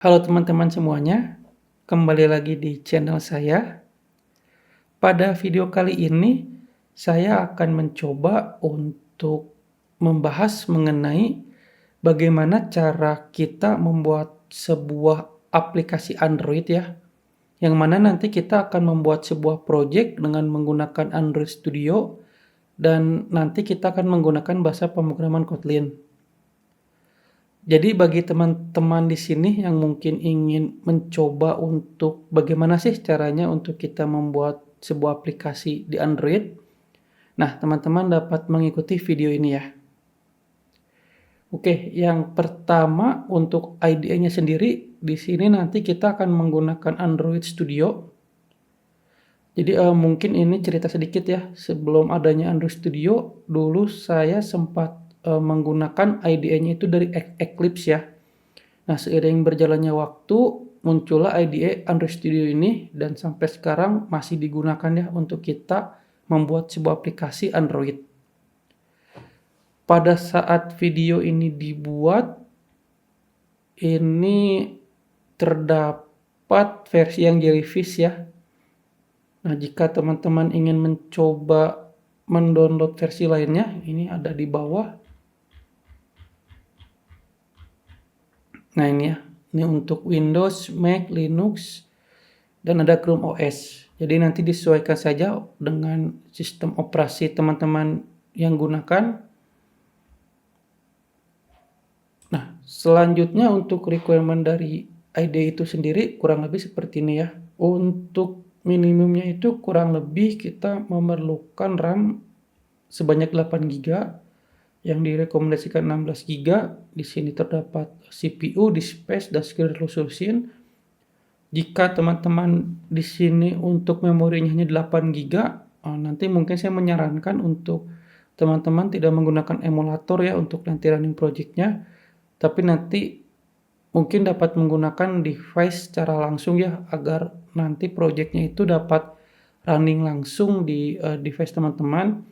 Halo teman-teman semuanya, kembali lagi di channel saya. Pada video kali ini, saya akan mencoba untuk membahas mengenai bagaimana cara kita membuat sebuah aplikasi Android ya, yang mana nanti kita akan membuat sebuah project dengan menggunakan Android Studio dan nanti kita akan menggunakan bahasa pemrograman Kotlin. Jadi bagi teman-teman di sini yang mungkin ingin mencoba untuk bagaimana sih caranya untuk kita membuat sebuah aplikasi di Android. Nah, teman-teman dapat mengikuti video ini ya. Oke, yang pertama untuk IDE-nya sendiri, di sini nanti kita akan menggunakan Android Studio. Jadi mungkin ini cerita sedikit ya, sebelum adanya Android Studio, dulu saya sempat menggunakan IDE-nya itu dari Eclipse ya. Nah, seiring berjalannya waktu, muncullah IDE Android Studio ini dan sampai sekarang masih digunakan ya untuk kita membuat sebuah aplikasi Android. Pada saat video ini dibuat, ini terdapat versi yang Jellyfish ya. Nah, jika teman-teman ingin mencoba mendownload versi lainnya, ini ada di bawah. Nah, ini ya. Ini untuk Windows, Mac, Linux, dan ada Chrome OS. Jadi nanti disesuaikan saja dengan sistem operasi teman-teman yang gunakan. Nah, selanjutnya untuk requirement dari IDE itu sendiri kurang lebih seperti ini ya. Untuk minimumnya itu kurang lebih kita memerlukan RAM sebanyak 8 GB, yang direkomendasikan 16 GB. Di sini terdapat CPU, disk space, dan screen resolution. Jika teman-teman di sini untuk memorinya hanya 8 GB, nanti mungkin saya menyarankan untuk teman-teman tidak menggunakan emulator ya untuk nanti running project-nya, tapi nanti mungkin dapat menggunakan device secara langsung ya, agar nanti project-nya itu dapat running langsung di device teman-teman.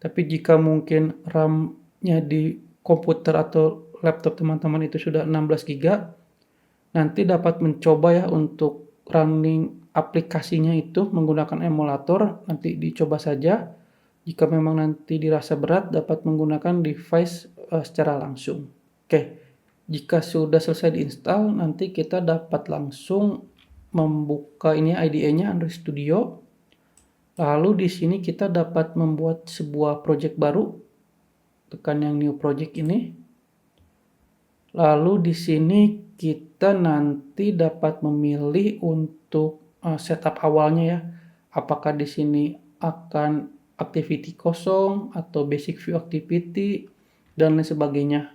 Tapi jika mungkin RAM-nya di komputer atau laptop teman-teman itu sudah 16 GB, nanti dapat mencoba ya untuk running aplikasinya itu menggunakan emulator, nanti dicoba saja. Jika memang nanti dirasa berat, dapat menggunakan device secara langsung. Oke, jika sudah selesai diinstal, nanti kita dapat langsung membuka ini IDE-nya Android Studio. Lalu di sini kita dapat membuat sebuah project baru. Tekan yang new project ini. Lalu di sini kita nanti dapat memilih untuk setup awalnya ya. Apakah di sini akan activity kosong atau basic view activity dan lain sebagainya.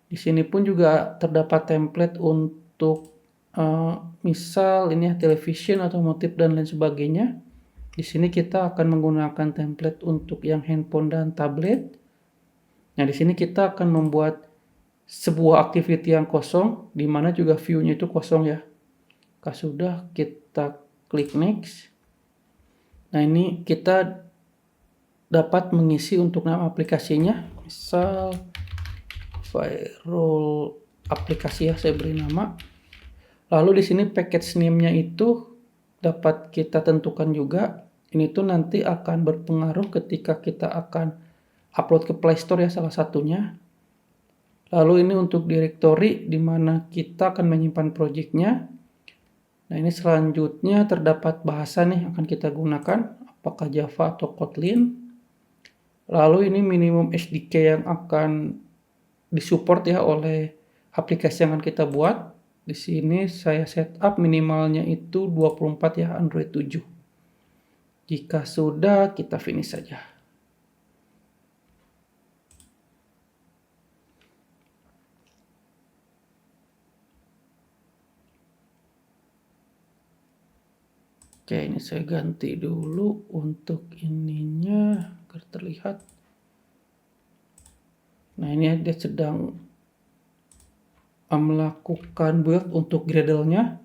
Di sini pun juga terdapat template untuk misal ini ya television, otomotif dan lain sebagainya. Di sini kita akan menggunakan template untuk yang handphone dan tablet. Nah, di sini kita akan membuat sebuah activity yang kosong, di mana juga view-nya itu kosong ya. Jika sudah, kita klik next. Nah, ini kita dapat mengisi untuk nama aplikasinya. Misal viral aplikasi ya, saya beri nama. Lalu di sini package name-nya itu dapat kita tentukan juga. Ini tuh nanti akan berpengaruh ketika kita akan upload ke Play Store ya, salah satunya. Lalu ini untuk directory di mana kita akan menyimpan project-nya. Nah, ini selanjutnya terdapat bahasa nih akan kita gunakan, apakah Java atau Kotlin. Lalu ini minimum SDK yang akan disupport ya oleh aplikasi yang akan kita buat. Di sini saya setup minimalnya itu 24 ya, Android 7. Jika sudah, kita finish saja. Oke, ini saya ganti dulu untuk ininya agar terlihat. Nah, ini dia sedang melakukan build untuk Gradle-nya.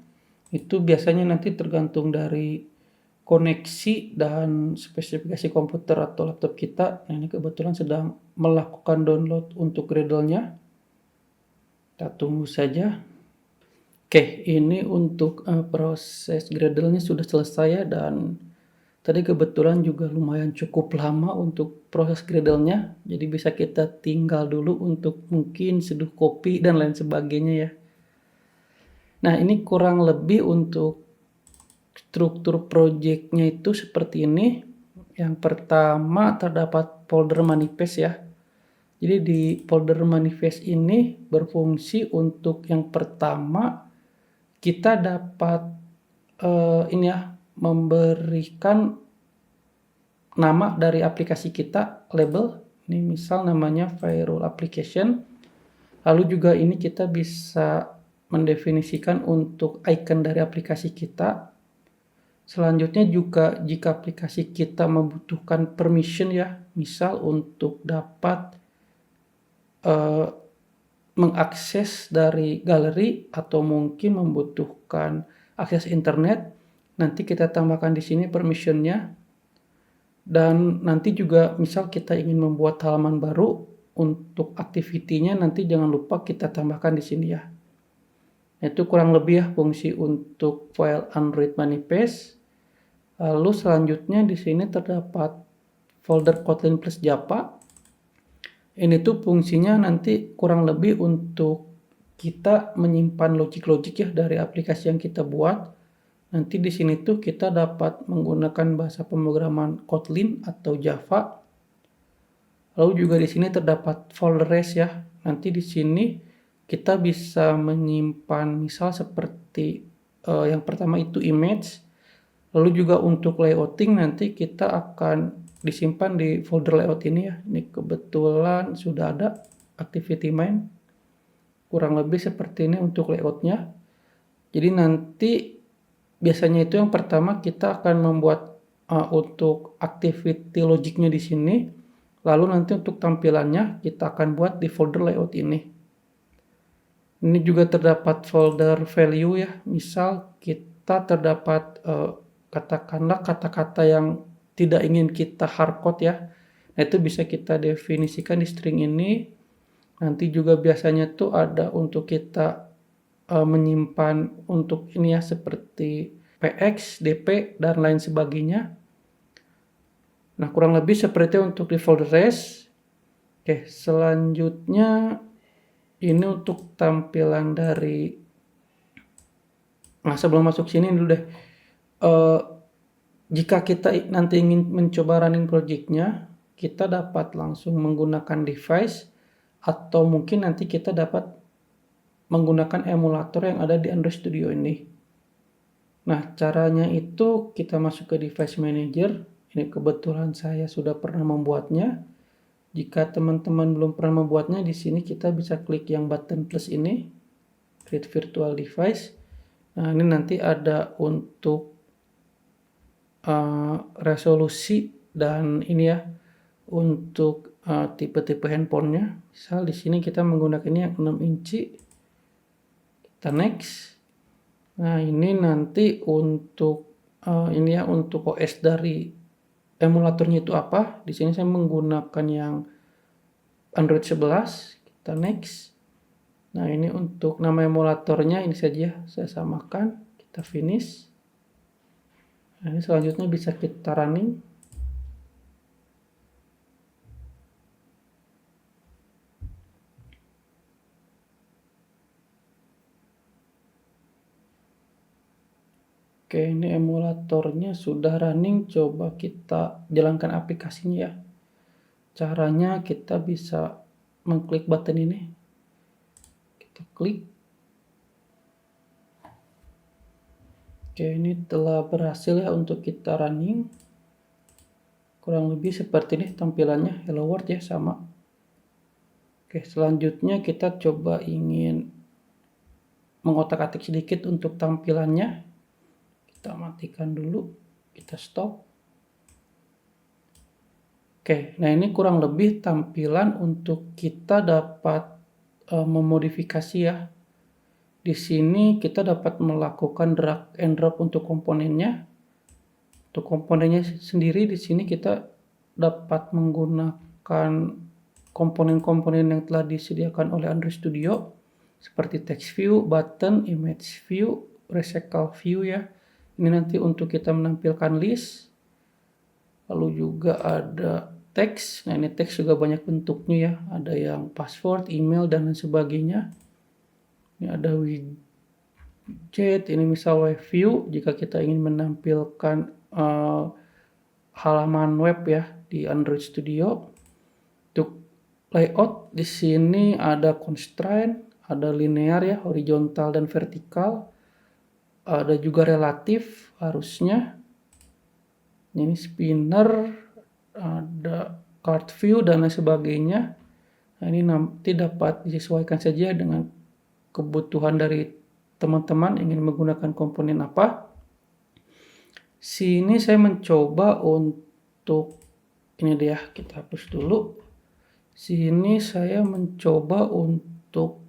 Itu biasanya nanti tergantung dari koneksi dan spesifikasi komputer atau laptop kita. Nah, ini kebetulan sedang melakukan download untuk Gradle-nya. Kita tunggu saja. Oke, ini untuk, proses Gradle-nya sudah selesai ya, dan tadi kebetulan juga lumayan cukup lama untuk proses Gradle-nya, jadi bisa kita tinggal dulu untuk mungkin seduh kopi dan lain sebagainya ya. Nah, ini kurang lebih untuk struktur project-nya itu seperti ini. Yang pertama terdapat folder manifest ya. Jadi di folder manifest ini berfungsi untuk yang pertama kita dapat ini ya, memberikan nama dari aplikasi kita, label. Ini misal namanya firewall application. Lalu juga ini kita bisa mendefinisikan untuk icon dari aplikasi kita. Selanjutnya juga jika aplikasi kita membutuhkan permission ya, misal untuk dapat mengakses dari galeri atau mungkin membutuhkan akses internet, nanti kita tambahkan di sini permission-nya. Dan nanti juga misal kita ingin membuat halaman baru untuk activity-nya, nanti jangan lupa kita tambahkan di sini ya. Itu kurang lebih ya fungsi untuk file Android manifest. Lalu selanjutnya di sini terdapat folder Kotlin plus Java. Ini tuh fungsinya nanti kurang lebih untuk kita menyimpan logik-logik ya dari aplikasi yang kita buat. Nanti di sini tuh kita dapat menggunakan bahasa pemrograman Kotlin atau Java. Lalu juga di sini terdapat folder res ya. Nanti di sini kita bisa menyimpan misal seperti yang pertama itu image. Lalu juga untuk layouting nanti kita akan disimpan di folder layout ini ya. Ini kebetulan sudah ada activity main. Kurang lebih seperti ini untuk layoutnya. Jadi nanti biasanya itu yang pertama kita akan membuat untuk activity logiknya di sini. Lalu nanti untuk tampilannya kita akan buat di folder layout ini. Ini juga terdapat folder value ya. Misal kita terdapat katakanlah kata-kata yang tidak ingin kita hardcode ya. Nah, itu bisa kita definisikan di string ini. Nanti juga biasanya tuh ada untuk kita menyimpan untuk ini ya seperti px, dp, dan lain sebagainya. Nah, kurang lebih seperti untuk di folder res. Oke, selanjutnya ini untuk tampilan dari sebelum masuk sini dulu deh. Jika kita nanti ingin mencoba running project-nya, kita dapat langsung menggunakan device atau mungkin nanti kita dapat menggunakan emulator yang ada di Android Studio ini. Nah, caranya itu kita masuk ke device manager. Ini kebetulan saya sudah pernah membuatnya. Jika teman-teman belum pernah membuatnya, di sini kita bisa klik yang button plus ini, create virtual device. Nah, ini nanti ada untuk resolusi dan ini ya untuk tipe-tipe handphonenya. Misal di sini kita menggunakan ini yang 6 inci. Kita next. Nah, ini nanti untuk ini ya untuk OS dari emulatornya itu apa? Di sini saya menggunakan yang Android 11. Kita next. Nah, ini untuk nama emulatornya ini saja saya samakan. Kita finish. Nah, ini selanjutnya bisa kita running. Oke, ini emulatornya sudah running. Coba kita jalankan aplikasinya ya. Caranya kita bisa mengklik button ini. Kita klik. Oke, ini telah berhasil ya untuk kita running. Kurang lebih seperti ini tampilannya. Hello World ya, sama. Oke, selanjutnya kita coba ingin mengotak-atik sedikit untuk tampilannya. Kita matikan dulu, kita stop. Oke, nah ini kurang lebih tampilan untuk kita dapat memodifikasi ya. Di sini kita dapat melakukan drag and drop untuk komponennya. Untuk komponennya sendiri di sini kita dapat menggunakan komponen-komponen yang telah disediakan oleh Android Studio. seperti text view, button, image view, recycle view ya. Ini nanti untuk kita menampilkan list. Lalu juga ada teks. Nah, ini teks juga banyak bentuknya ya. Ada yang password, email, dan lain sebagainya. Ini ada widget, ini misal web view jika kita ingin menampilkan halaman web ya di Android Studio. Untuk layout di sini ada constraint, ada linear ya, horizontal dan vertikal. Ada juga relatif harusnya. Ini spinner, ada card view dan lain sebagainya. Nah, ini nanti dapat disesuaikan saja dengan kebutuhan dari teman-teman ingin menggunakan komponen apa. Sini saya mencoba untuk ini dia, kita hapus dulu. Sini saya mencoba untuk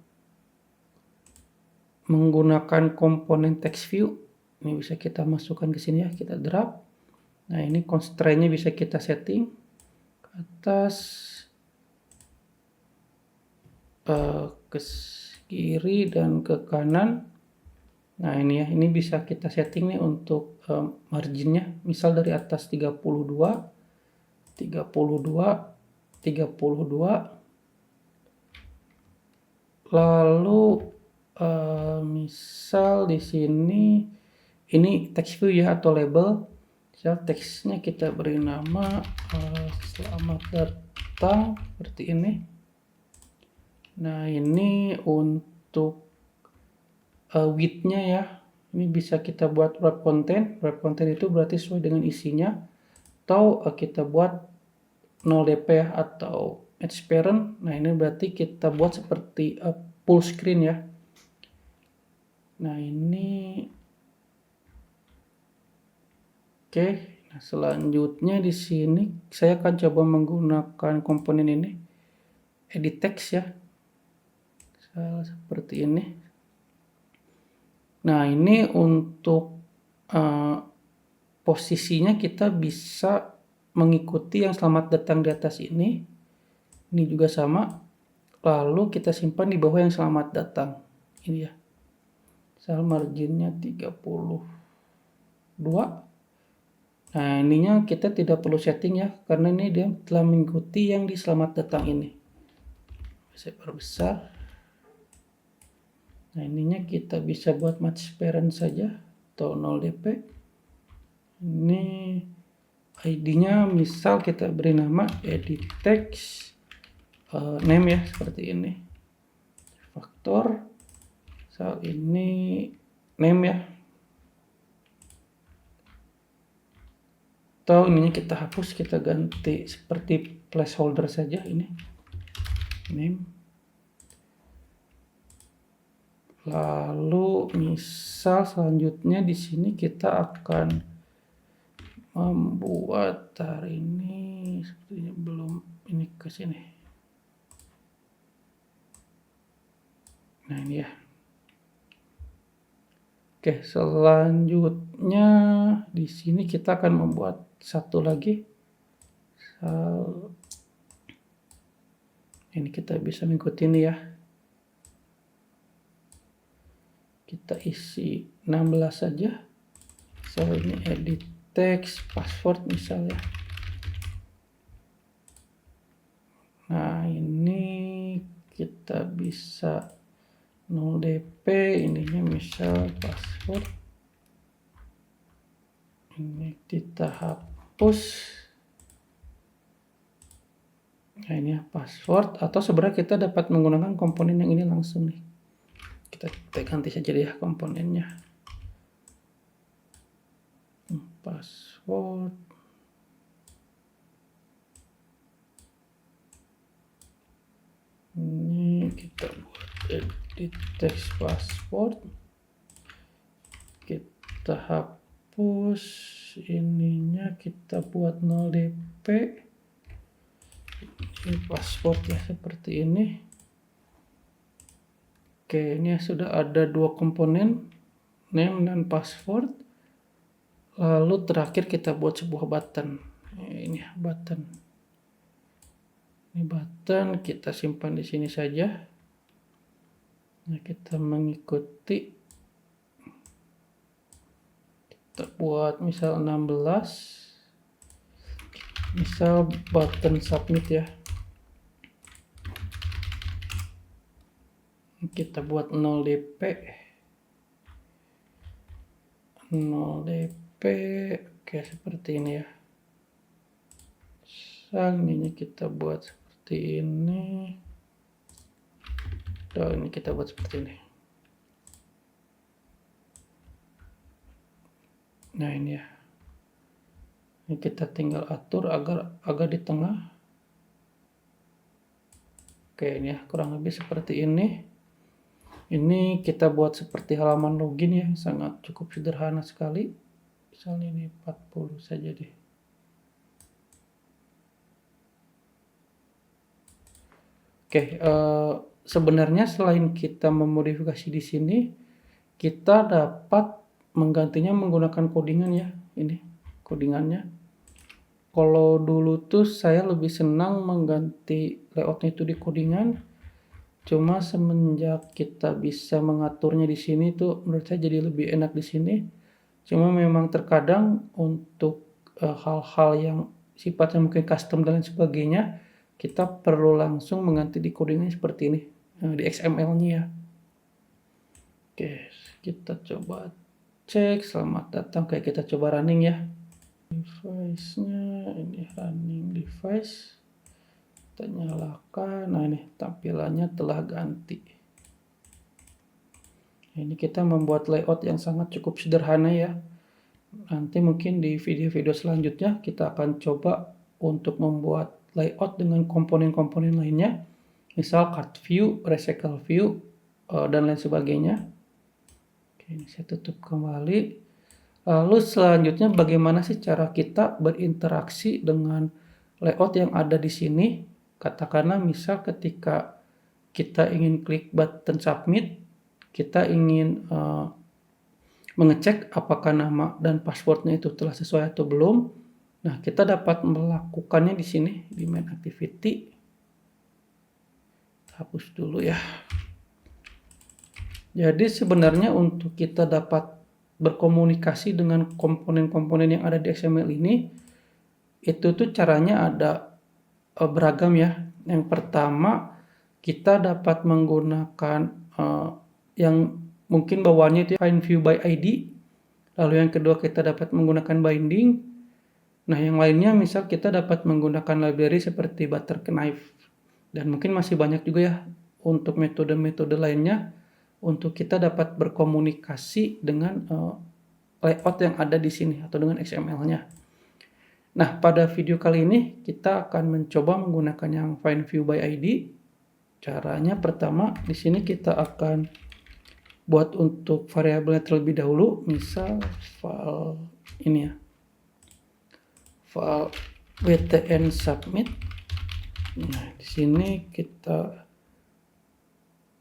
menggunakan komponen text view. Ini bisa kita masukkan ke sini ya, kita drag. Nah, ini constraint-nya bisa kita setting ke atas, ke kiri dan ke kanan. Nah, ini ya, ini bisa kita setting nih untuk marginnya. Misal dari atas 32, 32, 32. Lalu misal di sini ini text view ya atau label. Misal teksnya kita beri nama selamat datang seperti ini. Nah, ini untuk width-nya ya. Ini bisa kita buat wrap content. Wrap content itu berarti sesuai dengan isinya. Atau kita buat 0 dp ya atau edge parent. Nah, ini berarti kita buat seperti full screen ya. Nah, ini oke. Nah, selanjutnya di sini saya akan coba menggunakan komponen ini, edit text ya. Seperti ini. Nah, ini untuk posisinya kita bisa mengikuti yang selamat datang di atas ini. Ini juga sama. Lalu kita simpan di bawah yang selamat datang. Ini ya. Misal marginnya 32. Nah, ininya kita tidak perlu setting ya, karena ini dia telah mengikuti yang di selamat datang ini. Saya perbesar. Nah, ininya kita bisa buat match parent saja atau 0 dp. Ini ID-nya misal kita beri nama edit text name ya, seperti ini. Faktor. Misal ini name ya. Atau ininya kita hapus, kita ganti seperti placeholder saja ini. Name. Lalu misal selanjutnya di sini kita akan membuat hari ini sepertinya belum ini ke sini. Nah, ini ya. Oke, selanjutnya di sini kita akan membuat satu lagi. Ini kita bisa mengikuti ini ya. Kita isi 16 saja. So, ini edit text, password misalnya. Nah, ini kita bisa 0 dp, ininya misal password. Ini kita hapus. Nah, ini ya password, atau sebenarnya kita dapat menggunakan komponen yang ini langsung nih. Kita ganti saja ya komponennya. Password. Ini kita buat edit text password. Kita hapus ininya, kita buat 0 dp. Ini password ya, seperti ini. Oke, ini sudah ada dua komponen, name dan password. Lalu terakhir kita buat sebuah button. Ini button. Ini button kita simpan di sini saja. Nah, kita mengikuti, kita buat misal 16, misal button submit ya. Kita buat 0 dp, 0 dp, oke seperti ini ya. Ini kita buat seperti ini, dan ini kita buat seperti ini. Nah ini ya, ini kita tinggal atur agar agak di tengah. Oke ini ya, kurang lebih seperti ini. Ini kita buat seperti halaman login ya, sangat cukup sederhana sekali. Misalnya ini 40 saja deh. Oke, sebenarnya selain kita memodifikasi di sini, kita dapat menggantinya menggunakan codingan ya. Ini codingannya. Kalau dulu tuh saya lebih senang mengganti layoutnya itu di codingan. Cuma semenjak kita bisa mengaturnya di sini tuh menurut saya jadi lebih enak di sini. Cuma memang terkadang untuk hal-hal yang sifatnya mungkin custom dan lain sebagainya, kita perlu langsung mengganti di codingnya seperti ini, di XML-nya ya. Oke, kita coba cek. Selamat datang, kayak kita coba running ya. Device-nya ini running device. Kita nyalakan. Nah ini tampilannya telah ganti. Ini kita membuat layout yang sangat cukup sederhana ya. Nanti mungkin di video-video selanjutnya kita akan coba untuk membuat layout dengan komponen-komponen lainnya. Misal card view, recycle view, dan lain sebagainya. Oke, ini saya tutup kembali. Lalu selanjutnya bagaimana sih cara kita berinteraksi dengan layout yang ada di sini? Katakanlah misal ketika kita ingin klik button submit, kita ingin mengecek apakah nama dan passwordnya itu telah sesuai atau belum. Nah, kita dapat melakukannya di sini di main activity. Hapus dulu ya. Jadi sebenarnya untuk kita dapat berkomunikasi dengan komponen-komponen yang ada di XML ini, itu tuh caranya ada beragam ya. Yang pertama, kita dapat menggunakan yang mungkin bawaannya itu find view by ID. Lalu yang kedua kita dapat menggunakan binding. Nah yang lainnya misal kita dapat menggunakan library seperti Butterknife. Dan mungkin masih banyak juga ya untuk metode-metode lainnya untuk kita dapat berkomunikasi dengan layout yang ada di sini atau dengan XML-nya. Nah, pada video kali ini kita akan mencoba menggunakan yang find view by ID. Caranya pertama di sini kita akan buat untuk variabelnya terlebih dahulu, misal file ini ya. File btn submit. Nah, di sini kita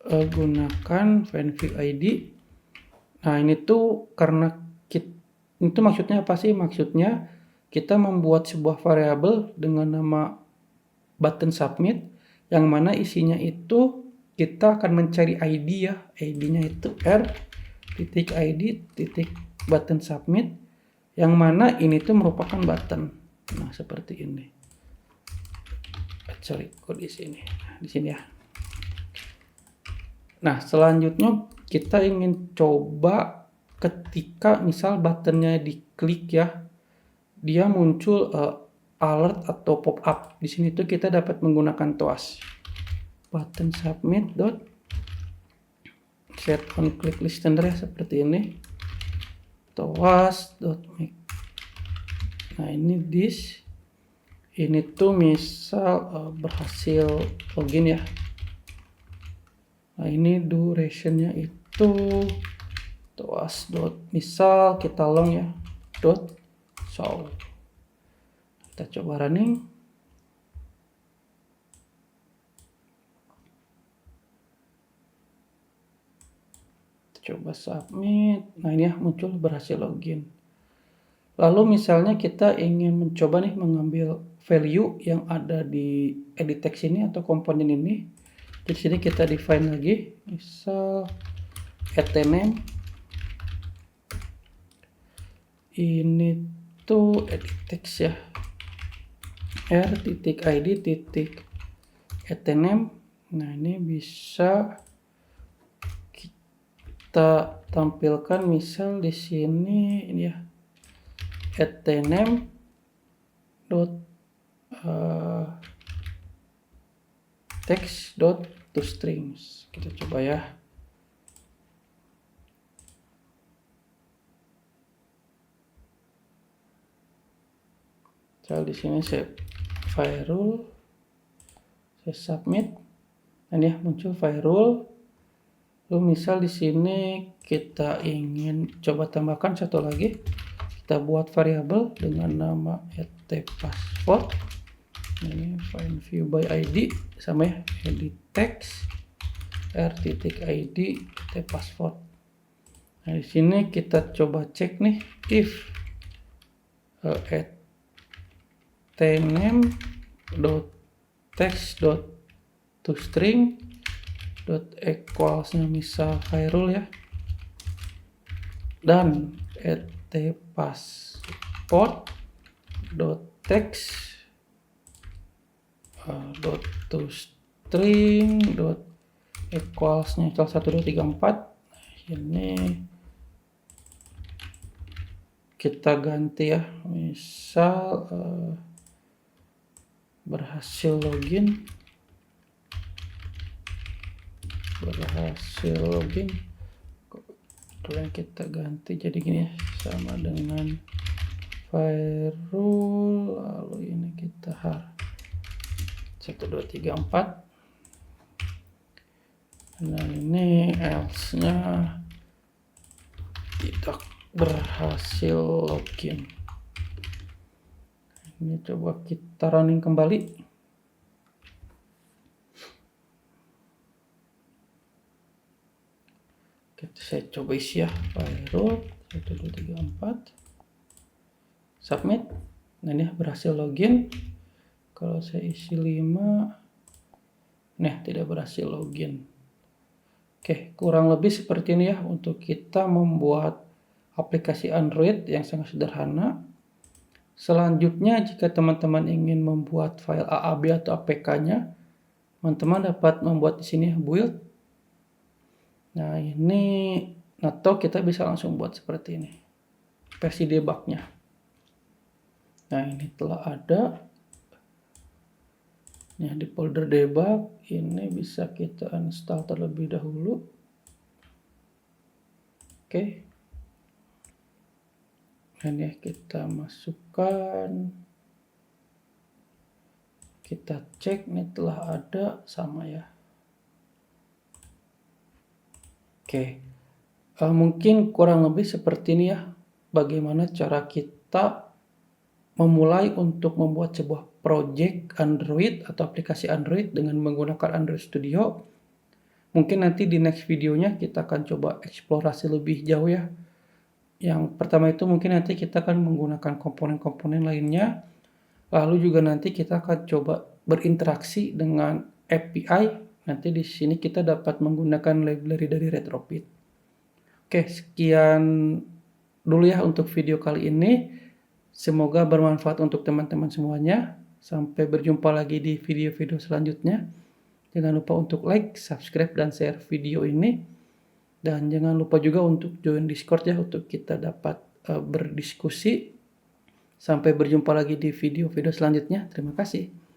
gunakan find view ID. Nah, ini tuh karena itu maksudnya apa sih? Maksudnya kita membuat sebuah variabel dengan nama button submit yang mana isinya itu kita akan mencari ID ya. ID-nya itu r.id.button submit yang mana ini tuh merupakan button. Nah, seperti ini. Cari kode di sini. Nah, di sini ya. Nah, selanjutnya kita ingin coba ketika misal buttonnya diklik ya, dia muncul alert atau pop up. Di sini tuh kita dapat menggunakan toas. Button submit dot set on click listener ya, seperti ini. Toas dot make. Nah, ini this. Ini tuh misal berhasil login ya. Nah, ini durationnya itu toas dot misal kita long ya dot solve. Kita coba running. Kita coba submit. Nah, ini ya muncul berhasil login. Lalu misalnya kita ingin mencoba nih mengambil value yang ada di edit text ini atau komponen ini. Di sini kita define lagi, misal name ini tuh edit text ya, r.id.name. Nah, ini bisa kita tampilkan misal di sini ini ya, name dot text dot toStrings. Kita coba ya. Di sini saya file rule, saya submit, dan ya muncul file rule. Lalu misal di sini kita ingin coba tambahkan satu lagi, kita buat variabel dengan nama @password. Ini find view by ID sama ya, edit text r.id password. Nah, di sini kita coba cek nih if name dot text dot toString dot equalsnya misal firewall ya, dan password dot text dot toString dot equalsnya 1 2 3 4. Ini kita ganti ya, misal berhasil login, kemudian kita ganti jadi gini ya, sama dengan firewall, lalu ini kita 1 2 3 4. Nah, ini else nya tidak berhasil login. Ini coba kita running kembali. Saya coba isi ya, firewall 1 2 3 4, submit. Nah, ini berhasil login. Kalau saya isi 5, nah tidak berhasil login. Oke, kurang lebih seperti ini ya untuk kita membuat aplikasi Android yang sangat sederhana. Selanjutnya, jika teman-teman ingin membuat file AAB atau APK-nya, teman-teman dapat membuat di sini build. Nah, ini atau kita bisa langsung buat seperti ini, versi debugnya. Nah, ini telah ada. Nah, di folder debug ini bisa kita install terlebih dahulu. Oke. Dan ya kita masukkan, kita cek, ini telah ada sama ya. Oke, mungkin kurang lebih seperti ini ya, bagaimana cara kita memulai untuk membuat sebuah project Android atau aplikasi Android dengan menggunakan Android Studio. Mungkin nanti di next videonya kita akan coba eksplorasi lebih jauh ya. Yang pertama itu mungkin nanti kita akan menggunakan komponen-komponen lainnya. Lalu juga nanti kita akan coba berinteraksi dengan API. Nanti di sini kita dapat menggunakan library dari Retrofit. Oke, sekian dulu ya untuk video kali ini. Semoga bermanfaat untuk teman-teman semuanya. Sampai berjumpa lagi di video-video selanjutnya. Jangan lupa untuk like, subscribe, dan share video ini. Dan jangan lupa juga untuk join Discord ya, untuk kita dapat berdiskusi. Sampai berjumpa lagi di video-video selanjutnya. Terima kasih.